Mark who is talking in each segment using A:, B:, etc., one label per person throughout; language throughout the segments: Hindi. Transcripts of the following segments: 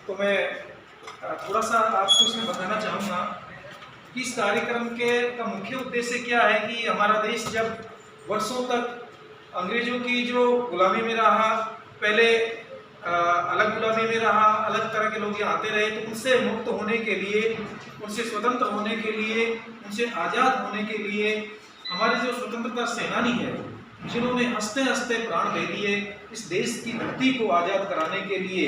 A: तो मैं थोड़ा सा आपको इसमें बताना चाहूँगा कि इस कार्यक्रम का मुख्य उद्देश्य क्या है कि हमारा देश जब वर्षों तक अंग्रेजों की जो गुलामी में रहा, पहले अलग गुलामी में रहा, अलग तरह के लोग यहाँ आते रहे, तो उनसे मुक्त होने के लिए, उनसे स्वतंत्र होने के लिए, उनसे आज़ाद होने के लिए हमारे जो स्वतंत्रता सेनानी है, जिन्होंने हंसते हंसते प्राण दे दिए इस देश की धरती को आज़ाद कराने के लिए।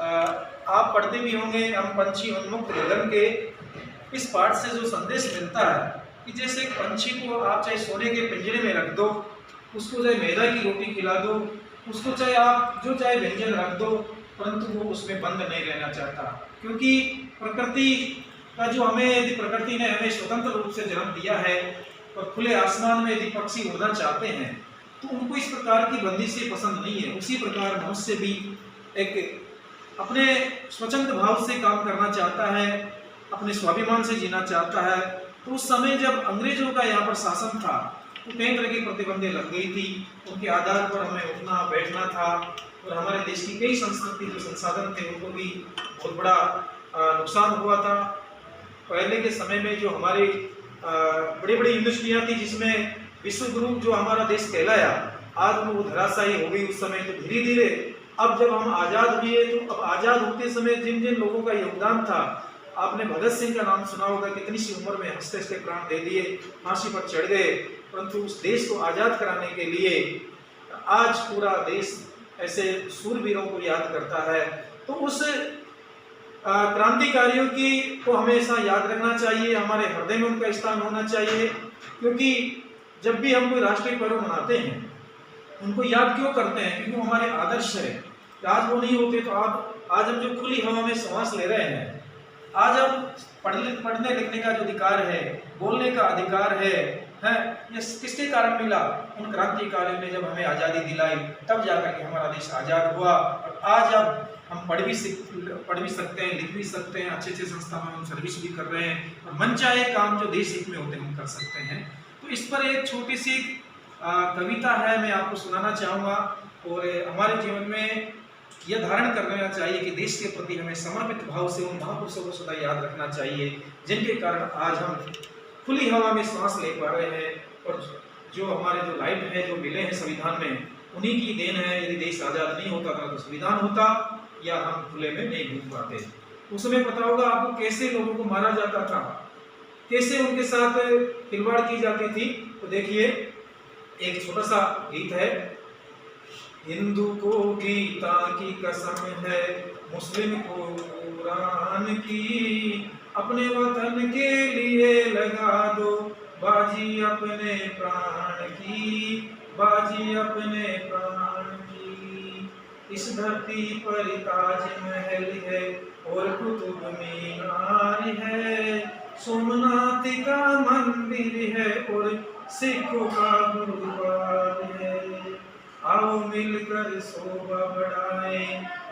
A: आप पढ़ते भी होंगे हम पंछी उन्मुक्त गगन के, इस पाठ से जो संदेश मिलता है कि जैसे एक पंछी को आप चाहे सोने के पिंजरे में रख दो, उसको चाहे मैदा की रोटी खिला दो, उसको चाहे आप जो चाहे व्यंजन रख दो, परंतु वो उसमें बंद नहीं रहना चाहता, क्योंकि प्रकृति का जो यदि प्रकृति ने हमें स्वतंत्र रूप से जन्म दिया है और खुले आसमान में यदि पक्षी उड़ना चाहते हैं तो उनको इस प्रकार की बंदिशें पसंद नहीं है। उसी प्रकार मनुष्य भी एक अपने स्वतंत्र भाव से काम करना चाहता है, अपने स्वाभिमान से जीना चाहता है। तो उस समय जब अंग्रेजों का यहाँ पर शासन था तो कई तरह की प्रतिबंधें लग गई थी, उनके आधार पर हमें उठना बैठना था और हमारे देश की कई संस्कृति जो संसाधन थे उनको भी बहुत बड़ा नुकसान हुआ था। पहले के समय में जो हमारी बड़ी बड़ी यूनिवर्सिटियाँ थी जिसमें विश्व गुरु जो हमारा देश कहलाया, आज वो धराशायी हो गई उस समय। तो धीरे धीरे अब जब हम आज़ाद हुए तो अब आज़ाद होते समय जिन जिन लोगों का योगदान था, आपने भगत सिंह का नाम सुना होगा, कितनी सी उम्र में हंसते हंसते प्राण दे दिए, फांसी पर चढ़ गए, परंतु उस देश को आज़ाद कराने के लिए आज पूरा देश ऐसे सूरवीरों को याद करता है। तो उस क्रांतिकारियों की को हमेशा याद रखना चाहिए, हमारे हृदय में उनका स्थान होना चाहिए, क्योंकि जब भी हम कोई राष्ट्रीय पर्व मनाते हैं उनको याद क्यों करते हैं, क्योंकि वो हमारे आदर्श है। आज वो नहीं होते तो आज हम जो खुली हवा में सांस ले रहे हैं, आज हम पढ़ने लिखने का जो अधिकार है, बोलने का अधिकार है, ये किसके कारण मिला? उन क्रांतिकारियों ने जब हमें आज़ादी दिलाई, तब जाकर के हमारा देश आज़ाद हुआ। और आज अब हम पढ़ भी सकते हैं, लिख भी सकते हैं, अच्छे अच्छे संस्था में हम सर्विस भी कर रहे हैं और मन चाहे काम जो देश हित में होते हैं हम कर सकते हैं। तो इस पर एक छोटी सी कविता है, मैं आपको सुनाना चाहूँगा। और हमारे जीवन में यह धारण कर लेना चाहिए कि देश के प्रति हमें समर्पित भाव से उन महापुरुषों को सदा याद रखना चाहिए, जिनके कारण आज हम खुली हवा में सांस ले पा रहे हैं। और जो हमारे जो लाइफ है जो मिले हैं संविधान में, उन्हीं की देन है। यदि देश आज़ाद नहीं होता था तो संविधान होता या हम खुले में नहीं घूम पाते। उस समय पता होगा आपको कैसे लोगों को मारा जाता था, कैसे उनके साथ खिलवाड़ की जाती थी। तो देखिए एक छोटा सा गीत है, हिंदू को गीता की कसम है, मुस्लिम को कुरान की, अपने वतन के लिए लगा दो बाजी अपने प्राण की, बाजी अपने प्राण की। इस धरती पर ताजमहल है और कुतुब मीनार है, सोमनाथ का मंदिर है और सिखों का गुरुद्वार है। आओ मिलकर शोभा बढ़ाए,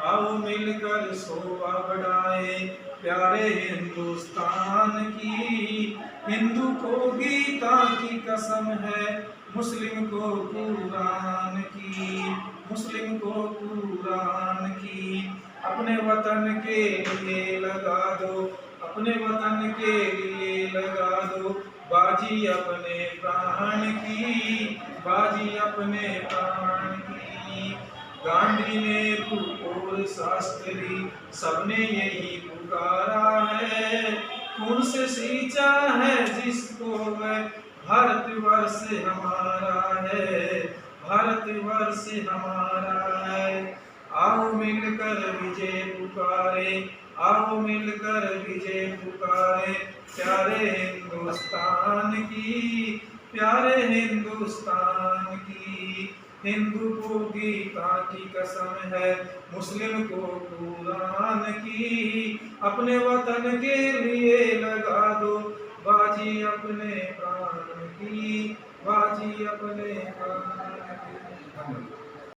A: आओ मिलकर शोभा बढ़ाए, प्यारे हिंदुस्तान की। हिंदू को गीता की कसम है, मुस्लिम को कुरान की, मुस्लिम को कुरान की। अपने वतन के लिए लगा दो, अपने वतन के लिए लगा दो बाजी अपने प्राण की, बाजी अपने प्राण की। गांधी नेहरू और शास्त्री सबने यही पुकारा है, खून से सींचा है जिसको वह भारतवर्ष हमारा है, भारतवर्ष हमारा है। आओ मिलकर विजय पुकारे, आओ मिलकर विजय पुकारे, प्यारे हिंदुस्तान की, प्यारे हिंदुस्तान की। हिंदू को गीता की कसम है, मुस्लिम को कुरान की, अपने वतन के लिए लगा दो बाजी अपने प्राण की, बाजी अपने प्राण की।